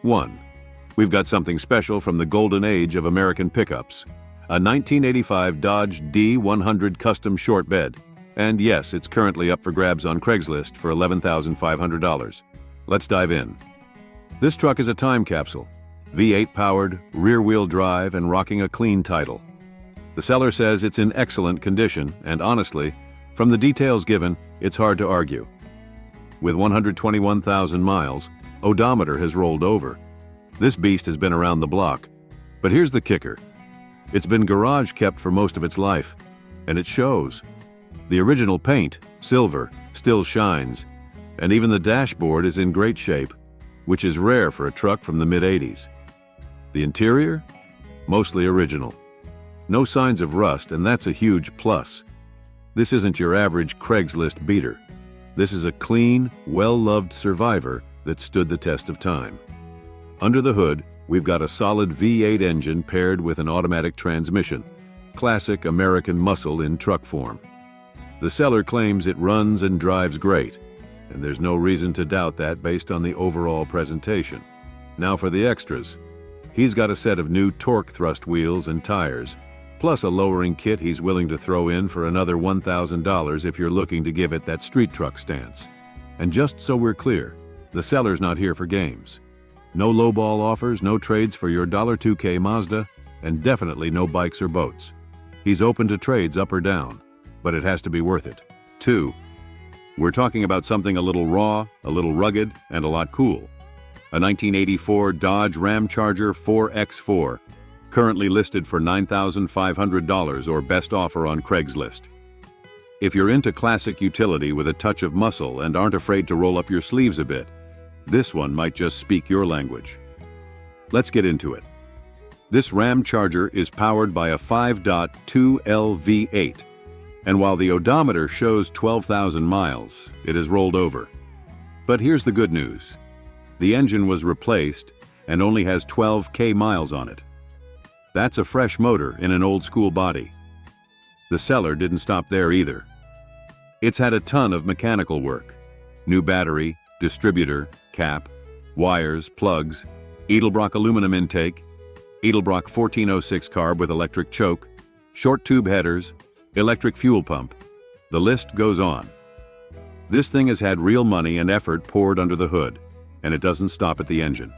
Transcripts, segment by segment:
1. We've got something special from the golden age of American pickups. A 1985 Dodge D100 custom short bed. And yes, it's currently up for grabs on Craigslist for $11,500. Let's dive in. This truck is a time capsule. V8 powered, rear-wheel drive, and rocking a clean title. The seller says it's in excellent condition, and honestly, from the details given, it's hard to argue. With 121,000 miles, odometer has rolled over. This beast has been around the block. But here's the kicker. It's been garage kept for most of its life, and it shows. The original paint, silver, still shines, and even the dashboard is in great shape, which is rare for a truck from the mid-80s. The interior? Mostly original. No signs of rust, and that's a huge plus. This isn't your average Craigslist beater. This is a clean, well-loved survivor that stood the test of time. Under the hood, we've got a solid V8 engine paired with an automatic transmission. Classic American muscle in truck form. The seller claims it runs and drives great, and there's no reason to doubt that based on the overall presentation. Now for the extras. He's got a set of new torque thrust wheels and tires, plus a lowering kit he's willing to throw in for another $1,000 if you're looking to give it that street truck stance. And just so we're clear, the seller's not here for games. No lowball offers, no trades for your $2K Mazda, and definitely no bikes or boats. He's open to trades up or down, but it has to be worth it. 2. We're talking about something a little raw, a little rugged, and a lot cool. A 1984 Dodge Ram Charger 4X4, currently listed for $9,500 or best offer on Craigslist. If you're into classic utility with a touch of muscle and aren't afraid to roll up your sleeves a bit, this one might just speak your language. Let's get into it. This Ram Charger is powered by a 5.2L V8, and while the odometer shows 12,000 miles, it has rolled over. But here's the good news. The engine was replaced and only has 12K miles on it. That's a fresh motor in an old-school body. The seller didn't stop there either. It's had a ton of mechanical work. New battery, distributor, cap, wires, plugs, Edelbrock aluminum intake, Edelbrock 1406 carb with electric choke, short tube headers, electric fuel pump. The list goes on. This thing has had real money and effort poured under the hood, and it doesn't stop at the engine.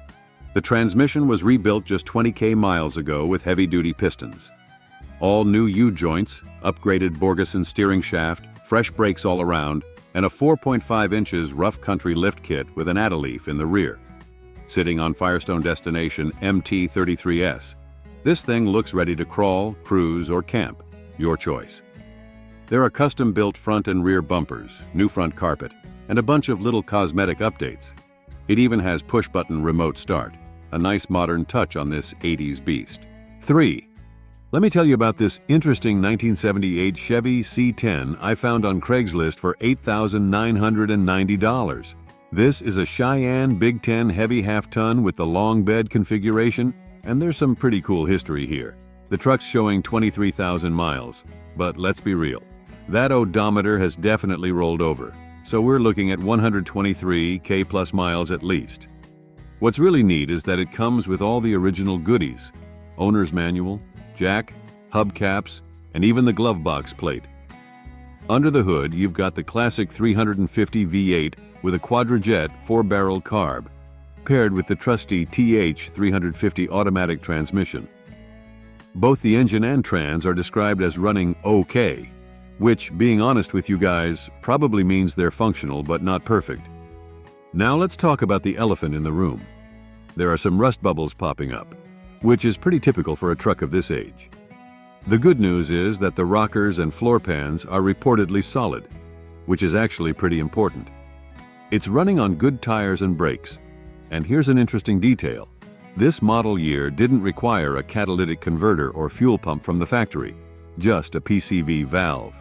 The transmission was rebuilt just 20K miles ago with heavy-duty pistons. All new U-joints, upgraded Borgeson steering shaft, fresh brakes all around, and a 4.5 inches rough country lift kit with an add-a-leaf in the rear. Sitting on Firestone Destination MT33S, this thing looks ready to crawl, cruise, or camp. Your choice. There are custom-built front and rear bumpers, new front carpet, and a bunch of little cosmetic updates. It even has push-button remote start, a nice modern touch on this 80s beast. 3. Let me tell you about this interesting 1978 Chevy C10 I found on Craigslist for $8,990. This is a Cheyenne Big Ten heavy half-ton with the long bed configuration, and there's some pretty cool history here. The truck's showing 23,000 miles, but let's be real. That odometer has definitely rolled over, so we're looking at 123K plus miles at least. What's really neat is that it comes with all the original goodies: owner's manual, jack, hubcaps, and even the glove box plate. Under the hood, you've got the classic 350 V8 with a quadrajet 4-barrel carb, paired with the trusty TH350 automatic transmission. Both the engine and trans are described as running okay, which, being honest with you guys, probably means they're functional but not perfect. Now let's talk about the elephant in the room. There are some rust bubbles popping up, which is pretty typical for a truck of this age. The good news is that the rockers and floor pans are reportedly solid, which is actually pretty important. It's running on good tires and brakes. And here's an interesting detail. This model year didn't require a catalytic converter or fuel pump from the factory, just a PCV valve.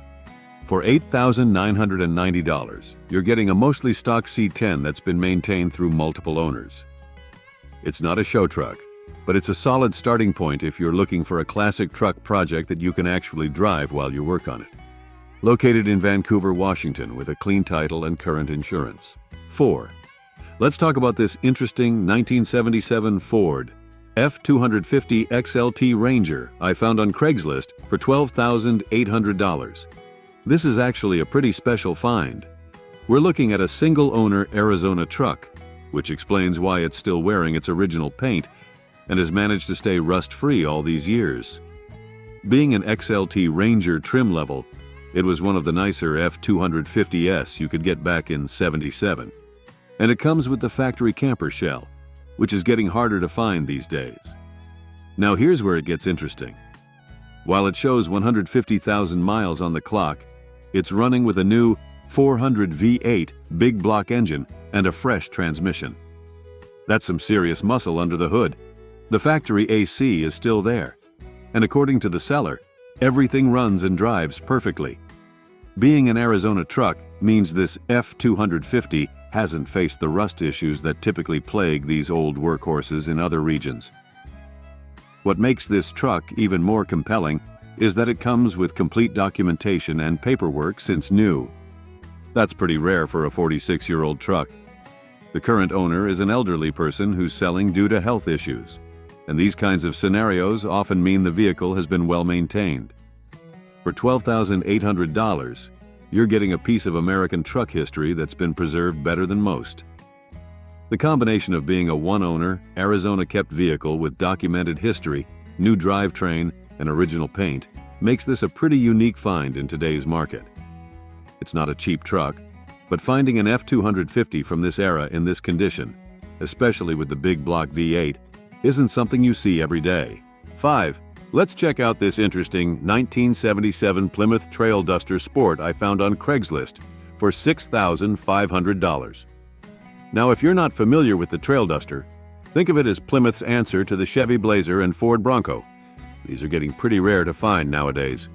For $8,990, you're getting a mostly stock C10 that's been maintained through multiple owners. It's not a show truck, but it's a solid starting point if you're looking for a classic truck project that you can actually drive while you work on it. Located in Vancouver, Washington with a clean title and current insurance. 4. Let's talk about this interesting 1977 Ford F250 XLT Ranger I found on Craigslist for $12,800. This is actually a pretty special find. We're looking at a single-owner Arizona truck, which explains why it's still wearing its original paint and has managed to stay rust-free all these years. Being an XLT Ranger trim level, it was one of the nicer F250s you could get back in '77. And it comes with the factory camper shell, which is getting harder to find these days. Now here's where it gets interesting. While it shows 150,000 miles on the clock, it's running with a new 400 V8 big block engine and a fresh transmission. That's some serious muscle under the hood. The factory AC is still there, and according to the seller, everything runs and drives perfectly. Being an Arizona truck means this F250 hasn't faced the rust issues that typically plague these old workhorses in other regions. What makes this truck even more compelling is that it comes with complete documentation and paperwork since new. That's pretty rare for a 46-year-old truck. The current owner is an elderly person who's selling due to health issues, and these kinds of scenarios often mean the vehicle has been well maintained. For $12,800, you're getting a piece of American truck history that's been preserved better than most. The combination of being a one-owner, Arizona-kept vehicle with documented history, new drivetrain, and original paint makes this a pretty unique find in today's market. It's not a cheap truck, but finding an F250 from this era in this condition, especially with the big block V8, isn't something you see every day. 5. Let's check out this interesting 1977 Plymouth Trail Duster Sport I found on Craigslist for $6,500. Now, if you're not familiar with the Trail Duster, think of it as Plymouth's answer to the Chevy Blazer and Ford Bronco. These are getting pretty rare to find nowadays.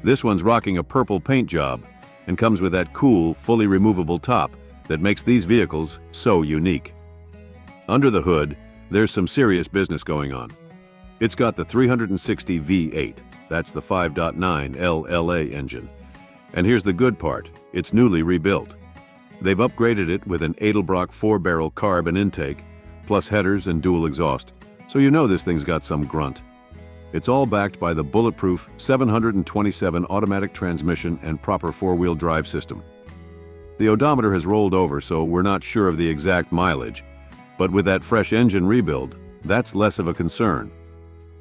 This one's rocking a purple paint job and comes with that cool, fully removable top that makes these vehicles so unique. Under the hood, there's some serious business going on. It's got the 360 V8, that's the 5.9 LLA engine. And here's the good part, it's newly rebuilt. They've upgraded it with an Edelbrock 4-barrel carb and intake, plus headers and dual exhaust, so you know this thing's got some grunt. It's all backed by the bulletproof 727 automatic transmission and proper four-wheel drive system. The odometer has rolled over, so we're not sure of the exact mileage, but with that fresh engine rebuild, that's less of a concern.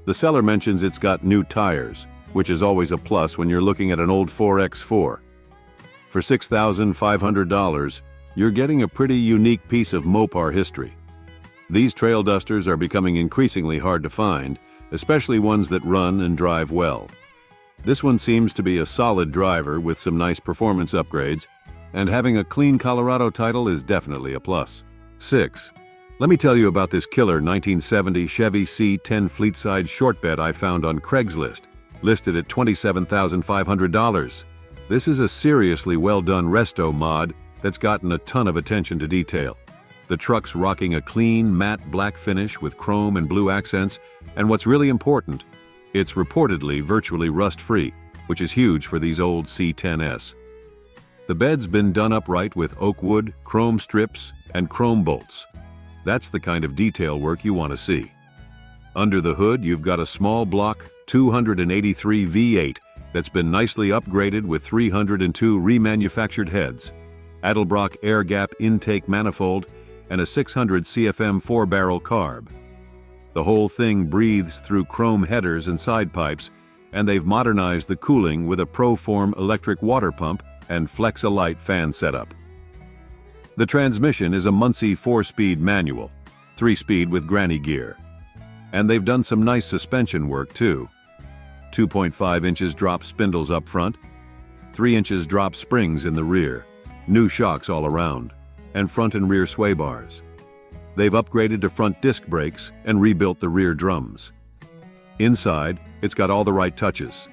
The seller mentions it's got new tires, which is always a plus when you're looking at an old 4X4. For $6,500, you're getting a pretty unique piece of Mopar history. These trail dusters are becoming increasingly hard to find, especially ones that run and drive well. This one seems to be a solid driver with some nice performance upgrades, and having a clean Colorado title is definitely a plus. 6. Let me tell you about this killer 1970 Chevy C10 Fleetside short bed I found on Craigslist, listed at $27,500. This is a seriously well-done resto mod that's gotten a ton of attention to detail. The truck's rocking a clean, matte black finish with chrome and blue accents, and what's really important, it's reportedly virtually rust-free, which is huge for these old C10s. The bed's been done upright with oak wood, chrome strips, and chrome bolts. That's the kind of detail work you want to see. Under the hood, you've got a small block 283 V8 that's been nicely upgraded with 302 remanufactured heads, Edelbrock air gap intake manifold, and a 600 CFM 4-barrel carb. The whole thing breathes through chrome headers and side pipes, and they've modernized the cooling with a ProForm electric water pump and Flex-A-Lite fan setup. The transmission is a Muncie 4-speed manual, 3-speed with granny gear. And they've done some nice suspension work too. 2.5 inches drop spindles up front, 3 inches drop springs in the rear, new shocks all around, and front and rear sway bars. They've upgraded to front disc brakes and rebuilt the rear drums. Inside, it's got all the right touches.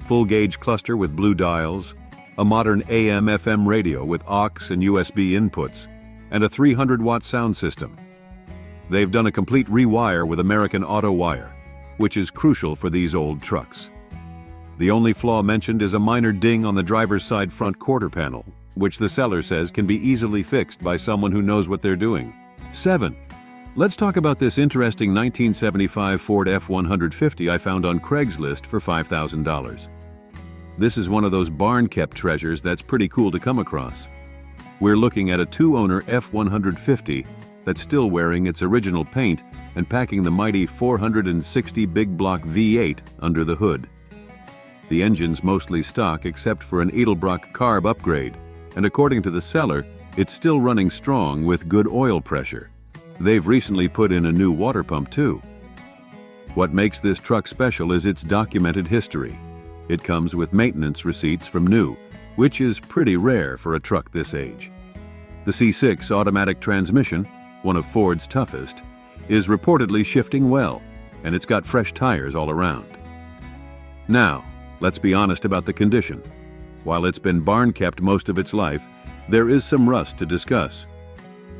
Full gauge cluster with blue dials, a modern AM/FM radio with aux and USB inputs, and a 300-watt sound system. They've done a complete rewire with American Auto Wire, which is crucial for these old trucks. The only flaw mentioned is a minor ding on the driver's side front quarter panel, which the seller says can be easily fixed by someone who knows what they're doing. 7. Let's talk about this interesting 1975 Ford F-150 I found on Craigslist for $5,000. This is one of those barn-kept treasures that's pretty cool to come across. We're looking at a two-owner F-150 that's still wearing its original paint and packing the mighty 460 big block V8 under the hood. The engine's mostly stock except for an Edelbrock carb upgrade, and according to the seller, it's still running strong with good oil pressure. They've recently put in a new water pump too. What makes this truck special is its documented history. It comes with maintenance receipts from new, which is pretty rare for a truck this age. The C6 automatic transmission, one of Ford's toughest, is reportedly shifting well, and it's got fresh tires all around. Now, let's be honest about the condition. While it's been barn-kept most of its life, there is some rust to discuss.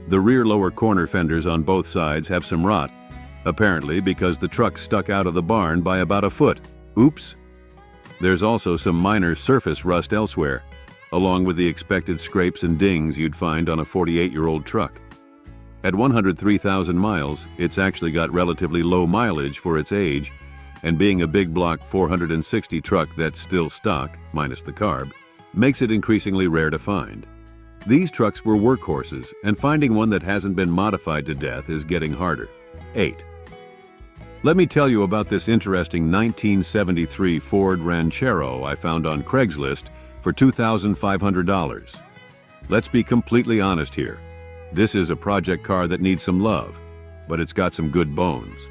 The rear lower corner fenders on both sides have some rot, apparently because the truck stuck out of the barn by about a foot. Oops! There's also some minor surface rust elsewhere, along with the expected scrapes and dings you'd find on a 48-year-old truck. At 103,000 miles, it's actually got relatively low mileage for its age, and being a big block 460 truck that's still stock, minus the carb, makes it increasingly rare to find. These trucks were workhorses, and finding one that hasn't been modified to death is getting harder. 8. Let me tell you about this interesting 1973 Ford Ranchero I found on Craigslist for $2,500. Let's be completely honest here. This is a project car that needs some love, but it's got some good bones.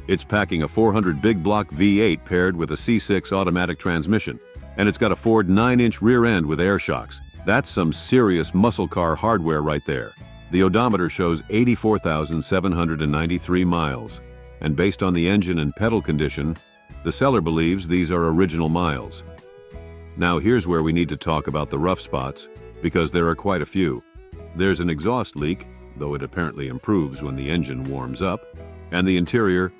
It's packing a 400 big block V8 paired with a C6 automatic transmission, and it's got a Ford 9-inch rear end with air shocks. That's some serious muscle car hardware right there. The odometer shows 84,793 miles, and based on the engine and pedal condition, the seller believes these are original miles. Now here's where we need to talk about the rough spots, because there are quite a few. There's an exhaust leak, though it apparently improves when the engine warms up, and the interior,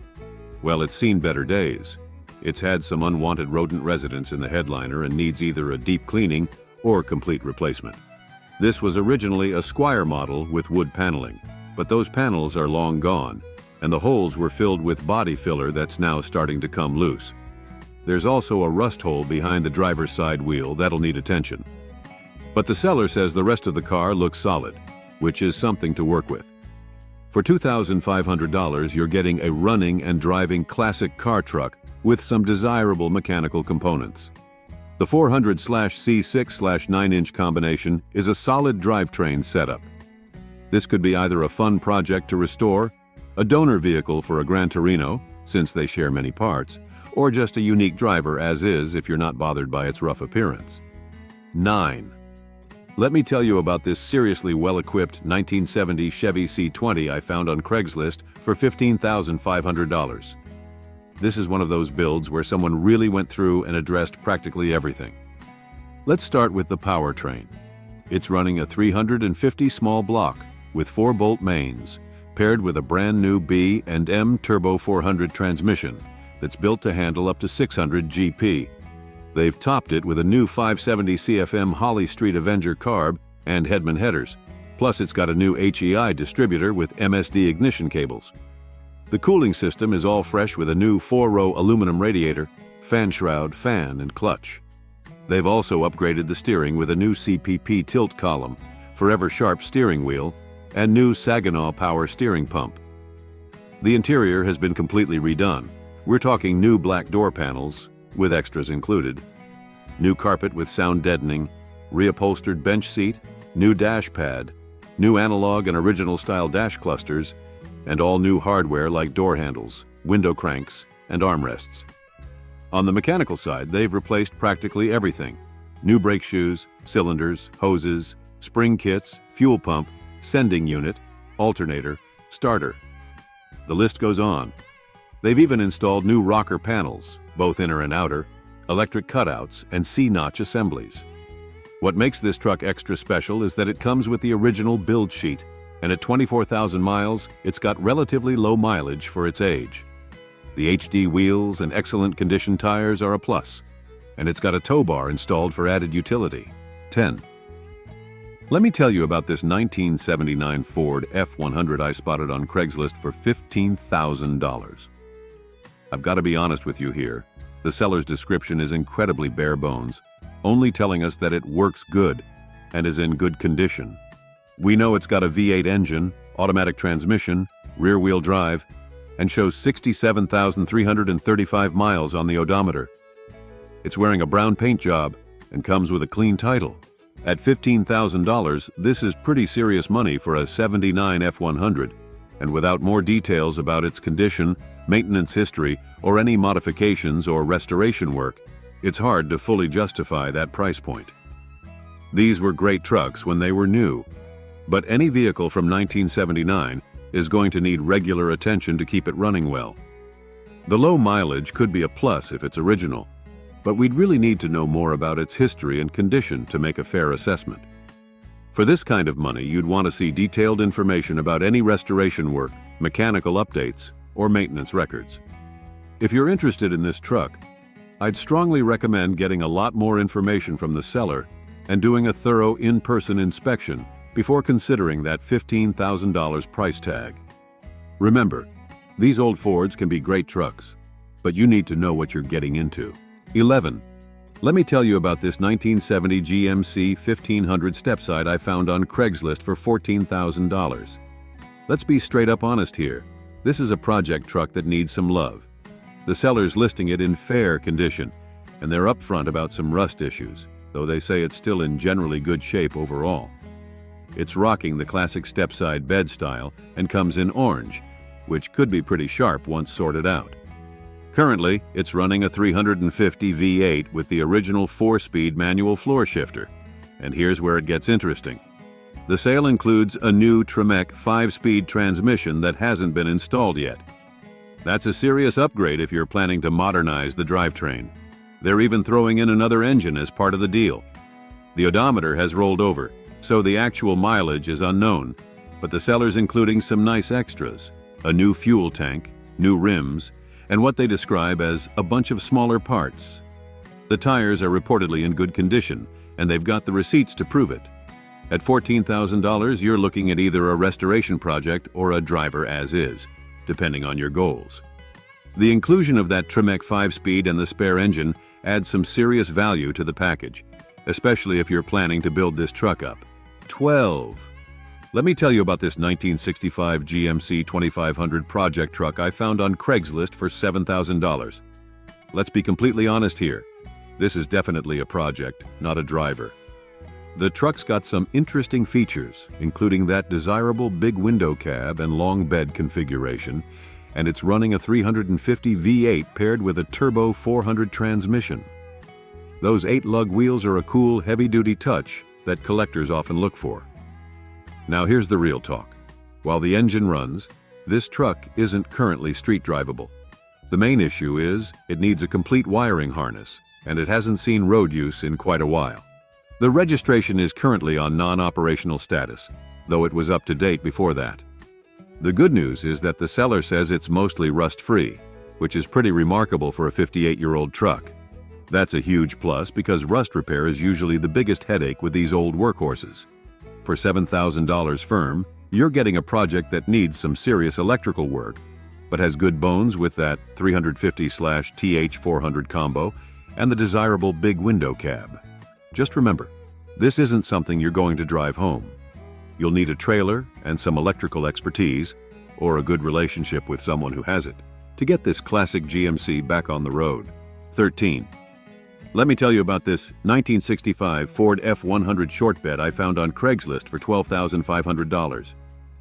well, it's seen better days. It's had some unwanted rodent residence in the headliner and needs either a deep cleaning or complete replacement. This was originally a Squire model with wood paneling, but those panels are long gone, and the holes were filled with body filler that's now starting to come loose. There's also a rust hole behind the driver's side wheel that'll need attention. But the seller says the rest of the car looks solid, which is something to work with. For $2,500, you're getting a running and driving classic car truck with some desirable mechanical components. The 400/C6/9-inch combination is a solid drivetrain setup. This could be either a fun project to restore, a donor vehicle for a Gran Torino, since they share many parts, or just a unique driver as is if you're not bothered by its rough appearance. 9. Let me tell you about this seriously well-equipped 1970 Chevy C20 I found on Craigslist for $15,500. This is one of those builds where someone really went through and addressed practically everything. Let's start with the powertrain. It's running a 350 small block with 4-bolt mains, paired with a brand new B and M Turbo 400 transmission that's built to handle up to 600 GP. They've topped it with a new 570 CFM Holly Street Avenger carb and Hedman headers, plus it's got a new HEI distributor with MSD ignition cables. The cooling system is all fresh with a new 4-row aluminum radiator, fan shroud, fan, and clutch. They've also upgraded the steering with a new CPP tilt column, forever sharp steering wheel, and new Saginaw power steering pump. The interior has been completely redone. We're talking new black door panels, with extras included, new carpet with sound deadening, reupholstered bench seat, new dash pad, new analog and original style dash clusters, and all new hardware like door handles, window cranks, and armrests. On the mechanical side, they've replaced practically everything: new brake shoes, cylinders, hoses, spring kits, fuel pump, sending unit, alternator, starter. The list goes on. They've even installed new rocker panels, both inner and outer, electric cutouts, and C-notch assemblies. What makes this truck extra special is that it comes with the original build sheet, and at 24,000 miles, it's got relatively low mileage for its age. The HD wheels and excellent condition tires are a plus, and it's got a tow bar installed for added utility. 10. Let me tell you about this 1979 Ford F100 I spotted on Craigslist for $15,000. I've got to be honest with you here. The seller's description is incredibly bare bones, only telling us that it works good and is in good condition. We know it's got a V8 engine, automatic transmission, rear-wheel drive, and shows 67,335 miles on the odometer. It's wearing a brown paint job and comes with a clean title. At $15,000, this is pretty serious money for a '79 F100, and without more details about its condition, maintenance history, or any modifications or restoration work, it's hard to fully justify that price point. These were great trucks when they were new, but any vehicle from 1979 is going to need regular attention to keep it running well. The low mileage could be a plus if it's original, but we'd really need to know more about its history and condition to make a fair assessment. For this kind of money, you'd want to see detailed information about any restoration work, mechanical updates, or maintenance records. If you're interested in this truck, I'd strongly recommend getting a lot more information from the seller and doing a thorough in-person inspection before considering that $15,000 price tag. Remember, these old Fords can be great trucks, but you need to know what you're getting into. 11. Let me tell you about this 1970 GMC 1500 stepside I found on Craigslist for $14,000. Let's be straight up honest here. This is a project truck that needs some love. The seller's listing it in fair condition, and they're upfront about some rust issues, though they say it's still in generally good shape overall. It's rocking the classic stepside bed style and comes in orange, which could be pretty sharp once sorted out. Currently, it's running a 350 V8 with the original 4-speed manual floor shifter. And here's where it gets interesting. The sale includes a new Tremec 5-speed transmission that hasn't been installed yet. That's a serious upgrade if you're planning to modernize the drivetrain. They're even throwing in another engine as part of the deal. The odometer has rolled over, so the actual mileage is unknown, but the seller's including some nice extras: a new fuel tank, new rims, and what they describe as a bunch of smaller parts. The tires are reportedly in good condition, and they've got the receipts to prove it. At $14,000, you're looking at either a restoration project or a driver as is, depending on your goals. The inclusion of that Tremec 5-speed and the spare engine adds some serious value to the package, especially if you're planning to build this truck up. 12. Let me tell you about this 1965 GMC 2500 project truck I found on Craigslist for $7,000. Let's be completely honest here. This is definitely a project, not a driver. The truck's got some interesting features, including that desirable big window cab and long bed configuration, and it's running a 350 V8 paired with a turbo 400 transmission. Those 8-lug wheels are a cool, heavy-duty touch that collectors often look for. Now here's the real talk. While the engine runs, this truck isn't currently street drivable. The main issue is it needs a complete wiring harness, and it hasn't seen road use in quite a while. The registration is currently on non-operational status, though it was up to date before that. The good news is that the seller says it's mostly rust-free, which is pretty remarkable for a 58-year-old truck. That's a huge plus because rust repair is usually the biggest headache with these old workhorses. For $7,000 firm, you're getting a project that needs some serious electrical work, but has good bones with that 350/TH400 combo and the desirable big window cab. Just remember, this isn't something you're going to drive home. You'll need a trailer and some electrical expertise, or a good relationship with someone who has it, to get this classic GMC back on the road. 13. Let me tell you about this 1965 Ford F100 short bed I found on Craigslist for $12,500.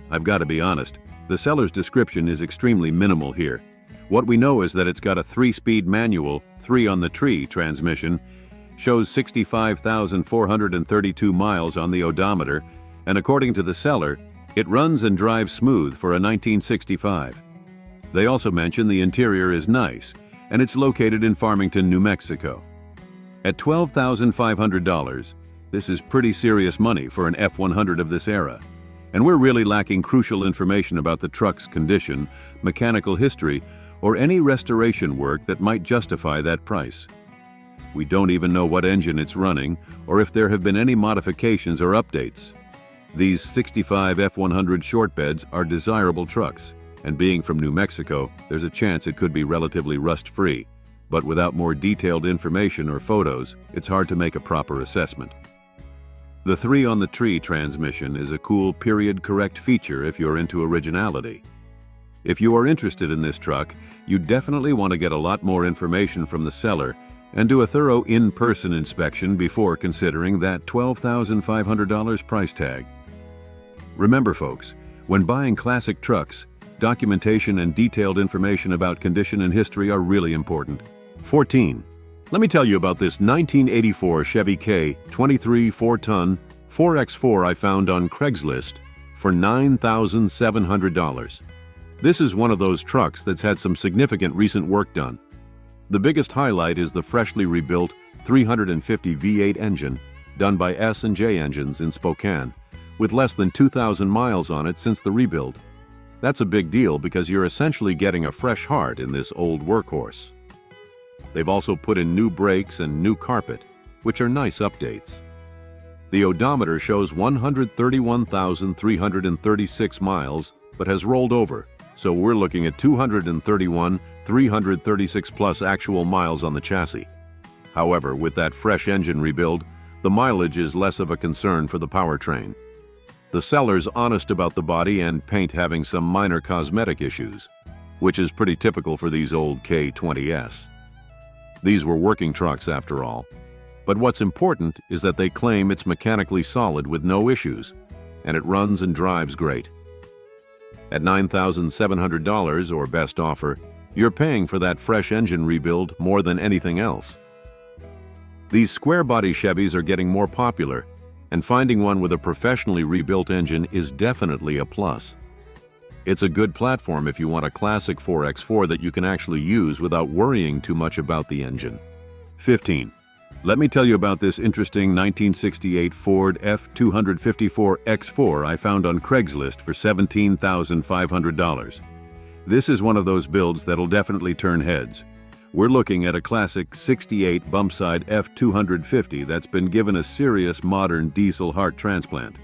I've got to be honest, the seller's description is extremely minimal here. What we know is that it's got a 3-speed manual, 3-on-the-tree transmission, shows 65,432 miles on the odometer, and according to the seller, it runs and drives smooth for a 1965. They also mention the interior is nice, and it's located in Farmington, New Mexico. At $12,500, this is pretty serious money for an F100 of this era, and we're really lacking crucial information about the truck's condition, mechanical history, or any restoration work that might justify that price. We don't even know what engine it's running or if there have been any modifications or updates, These 65 F100 short beds are desirable trucks, and being from New Mexico, there's a chance it could be relatively rust-free. But without more detailed information or photos, it's hard to make a proper assessment. The 3-on-the-tree transmission is a cool period-correct feature if you're into originality. If you are interested in this truck, you definitely want to get a lot more information from the seller and do a thorough in-person inspection before considering that $12,500 price tag. Remember folks, when buying classic trucks, documentation and detailed information about condition and history are really important. 14. Let me tell you about this 1984 Chevy K 23 4-ton 4x4 I found on Craigslist for $9,700. This is one of those trucks that's had some significant recent work done. The biggest highlight is the freshly rebuilt 350 V8 engine done by S&J Engines in Spokane, with less than 2,000 miles on it since the rebuild. That's a big deal because you're essentially getting a fresh heart in this old workhorse. They've also put in new brakes and new carpet, which are nice updates. The odometer shows 131,336 miles, but has rolled over, so we're looking at 231,336 plus actual miles on the chassis. However, with that fresh engine rebuild, the mileage is less of a concern for the powertrain. The seller's honest about the body and paint having some minor cosmetic issues, which is pretty typical for these old K20s. These were working trucks after all. But what's important is that they claim it's mechanically solid with no issues, and it runs and drives great. At $9,700 or best offer, you're paying for that fresh engine rebuild more than anything else. These square-body Chevys are getting more popular, and finding one with a professionally rebuilt engine is definitely a plus. It's a good platform if you want a classic 4x4 that you can actually use without worrying too much about the engine. 15. Let me tell you about this interesting 1968 Ford F254 X4 I found on Craigslist for $17,500. This is one of those builds that'll definitely turn heads. We're looking at a classic 68 bumpside F250 that's been given a serious modern diesel heart transplant.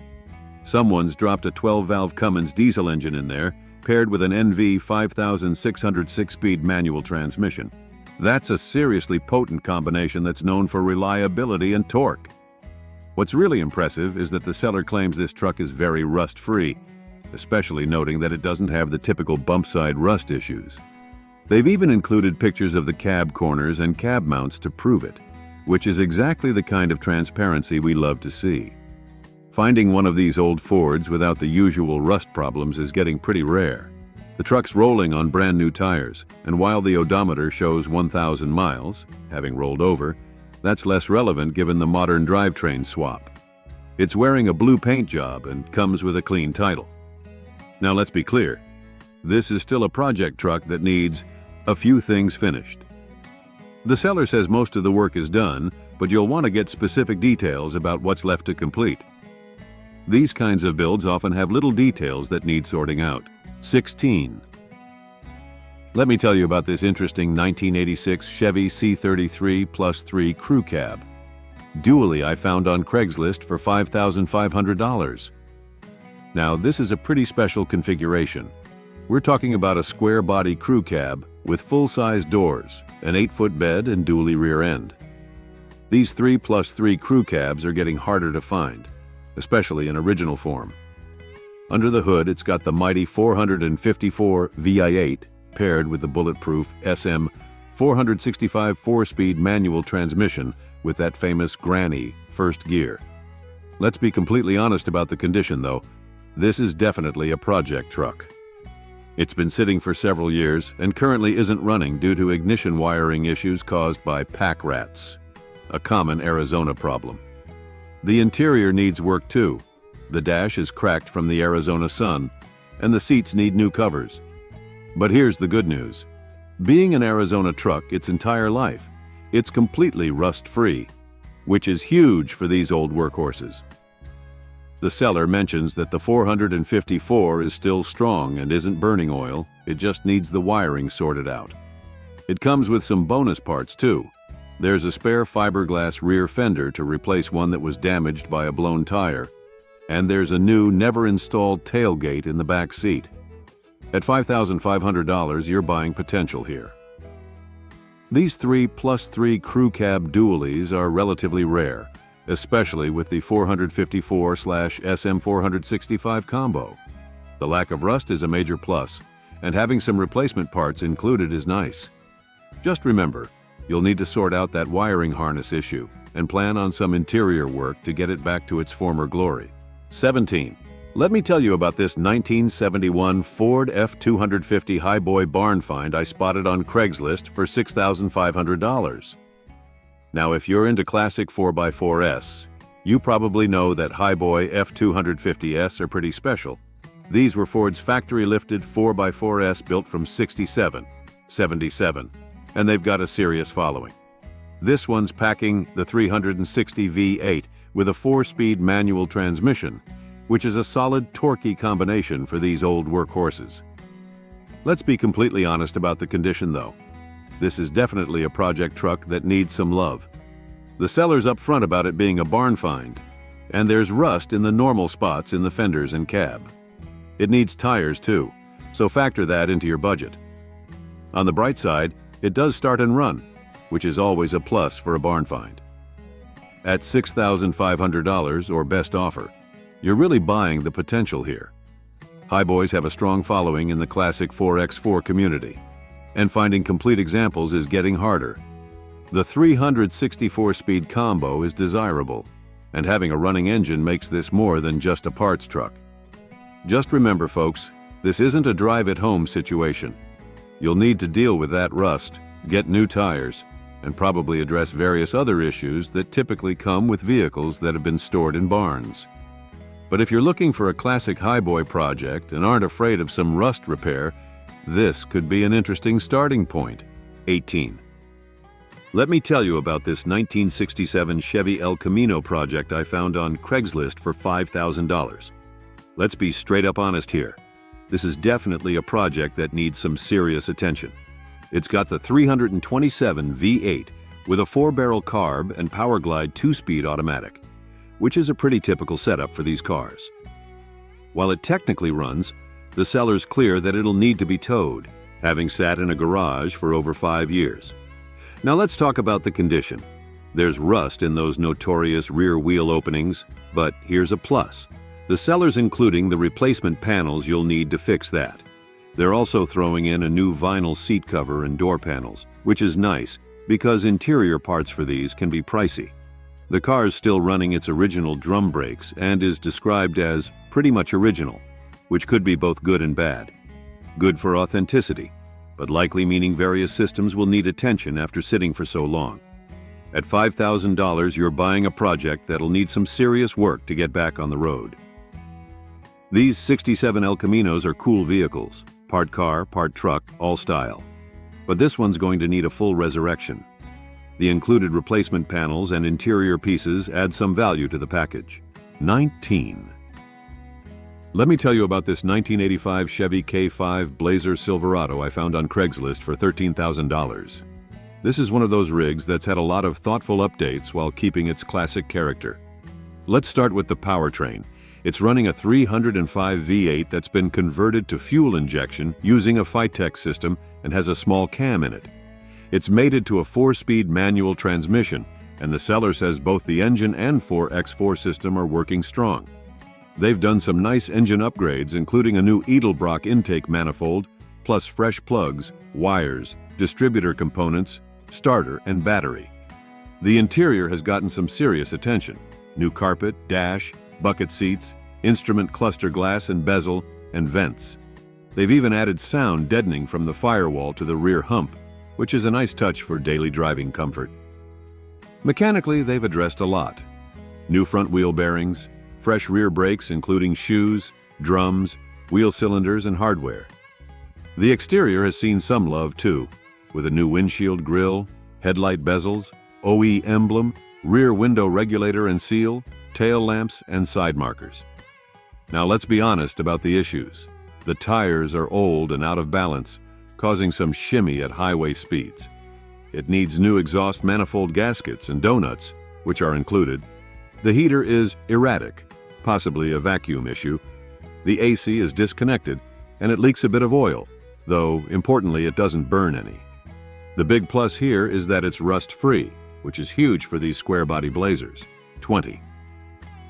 Someone's dropped a 12-valve Cummins diesel engine in there, paired with an NV 5600 6-speed manual transmission. That's a seriously potent combination that's known for reliability and torque. What's really impressive is that the seller claims this truck is very rust-free, especially noting that it doesn't have the typical bumpside rust issues. They've even included pictures of the cab corners and cab mounts to prove it, which is exactly the kind of transparency we love to see. Finding one of these old Fords without the usual rust problems is getting pretty rare. The truck's rolling on brand new tires, and while the odometer shows 1,000 miles, having rolled over, that's less relevant given the modern drivetrain swap. It's wearing a blue paint job and comes with a clean title. Now let's be clear, this is still a project truck that needs a few things finished. The seller says most of the work is done, but you'll want to get specific details about what's left to complete. These kinds of builds often have little details that need sorting out. 16. Let me tell you about this interesting 1986 Chevy C33 Plus 3 Crew Cab. Dually I found on Craigslist for $5,500. Now this is a pretty special configuration. We're talking about a square-body crew cab with full-size doors, an 8-foot bed and dually rear end. These 3+3 crew cabs are getting harder to find, especially in original form. Under the hood, it's got the mighty 454 VI8 paired with the bulletproof SM 465 4-speed manual transmission with that famous granny first gear. Let's be completely honest about the condition though. This is definitely a project truck. It's been sitting for several years and currently isn't running due to ignition wiring issues caused by pack rats, a common Arizona problem. The interior needs work too. The dash is cracked from the Arizona sun, and the seats need new covers. But here's the good news. Being an Arizona truck its entire life, it's completely rust-free, which is huge for these old workhorses. The seller mentions that the 454 is still strong and isn't burning oil, it just needs the wiring sorted out. It comes with some bonus parts too. There's a spare fiberglass rear fender to replace one that was damaged by a blown tire. And there's a new, never-installed tailgate in the back seat. At $5,500, you're buying potential here. These 3+3 crew cab dualies are relatively rare, especially with the 454/SM465 combo. The lack of rust is a major plus, and having some replacement parts included is nice. Just remember, you'll need to sort out that wiring harness issue and plan on some interior work to get it back to its former glory. 17. Let me tell you about this 1971 Ford F-250 Highboy barn find I spotted on Craigslist for $6,500. Now, if you're into classic 4x4s, you probably know that Highboy F-250s are pretty special. These were Ford's factory-lifted 4x4s built from 67, 77, and they've got a serious following. This one's packing the 360 V8 with a 4-speed manual transmission, which is a solid, torquey combination for these old workhorses. Let's be completely honest about the condition, though. This is definitely a project truck that needs some love. The seller's upfront about it being a barn find, and there's rust in the normal spots in the fenders and cab. It needs tires, too, so factor that into your budget. On the bright side, it does start and run, which is always a plus for a barn find. At $6,500, or best offer, you're really buying the potential here. Highboys have a strong following in the classic 4x4 community, and finding complete examples is getting harder. The 364-speed combo is desirable, and having a running engine makes this more than just a parts truck. Just remember, folks, this isn't a drive-at-home situation. You'll need to deal with that rust, get new tires, and probably address various other issues that typically come with vehicles that have been stored in barns. But if you're looking for a classic highboy project and aren't afraid of some rust repair, this could be an interesting starting point. 18. Let me tell you about this 1967 Chevy El Camino project I found on Craigslist for $5,000. Let's be straight up honest here. This is definitely a project that needs some serious attention. It's got the 327 V8 with a 4-barrel carb and Powerglide 2-speed automatic, which is a pretty typical setup for these cars. While it technically runs, the seller's clear that it'll need to be towed, having sat in a garage for over 5 years. Now let's talk about the condition. There's rust in those notorious rear wheel openings, but here's a plus. The seller's including the replacement panels you'll need to fix that. They're also throwing in a new vinyl seat cover and door panels, which is nice because interior parts for these can be pricey. The car's still running its original drum brakes and is described as pretty much original, which could be both good and bad. Good for authenticity, but likely meaning various systems will need attention after sitting for so long. At $5,000, you're buying a project that'll need some serious work to get back on the road. These 67 El Caminos are cool vehicles, part car, part truck, all style. But this one's going to need a full resurrection. The included replacement panels and interior pieces add some value to the package. 19. Let me tell you about this 1985 Chevy K5 Blazer Silverado I found on Craigslist for $13,000. This is one of those rigs that's had a lot of thoughtful updates while keeping its classic character. Let's start with the powertrain. It's running a 305 V8 that's been converted to fuel injection using a Phytech system and has a small cam in it. It's mated to a 4-speed manual transmission, and the seller says both the engine and 4x4 system are working strong. They've done some nice engine upgrades, including a new Edelbrock intake manifold, plus fresh plugs, wires, distributor components, starter, and battery. The interior has gotten some serious attention. New carpet, dash, bucket seats, instrument cluster glass and bezel, and vents. They've even added sound deadening from the firewall to the rear hump, which is a nice touch for daily driving comfort. Mechanically, they've addressed a lot. New front wheel bearings, fresh rear brakes including shoes, drums, wheel cylinders, and hardware. The exterior has seen some love too, with a new windshield grille, headlight bezels, OE emblem, rear window regulator and seal, tail lamps, and side markers. Now let's be honest about the issues. The tires are old and out of balance, causing some shimmy at highway speeds. It needs new exhaust manifold gaskets and donuts, which are included. The heater is erratic, possibly a vacuum issue. The AC is disconnected, and it leaks a bit of oil, though importantly it doesn't burn any. The big plus here is that it's rust-free, which is huge for these square-body Blazers. 20.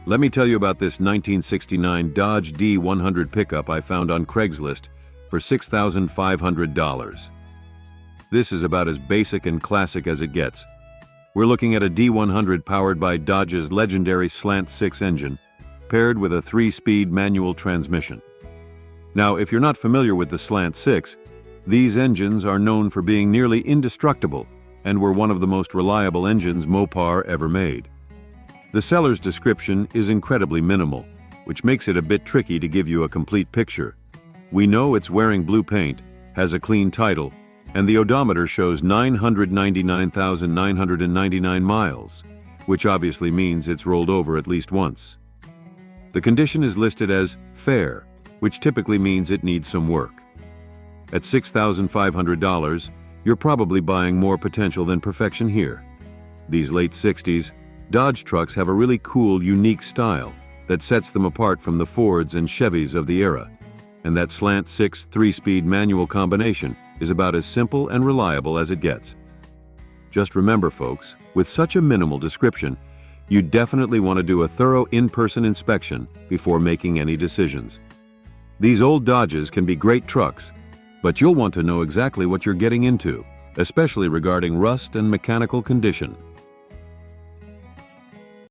Let me tell you about this 1969 Dodge D100 pickup I found on Craigslist for $6,500. This is about as basic and classic as it gets. We're looking at a D100 powered by Dodge's legendary Slant 6 engine, paired with a 3-speed manual transmission. Now, if you're not familiar with the Slant 6, these engines are known for being nearly indestructible and were one of the most reliable engines Mopar ever made. The seller's description is incredibly minimal, which makes it a bit tricky to give you a complete picture. We know it's wearing blue paint, has a clean title, and the odometer shows 999,999 miles, which obviously means it's rolled over at least once. The condition is listed as fair, which typically means it needs some work. At $6,500, you're probably buying more potential than perfection here. These late 60s, Dodge trucks have a really cool, unique style that sets them apart from the Fords and Chevys of the era, and that Slant 6 3-speed manual combination is about as simple and reliable as it gets. Just remember, folks, with such a minimal description, you definitely want to do a thorough in-person inspection before making any decisions. These old Dodges can be great trucks, but you'll want to know exactly what you're getting into, especially regarding rust and mechanical condition.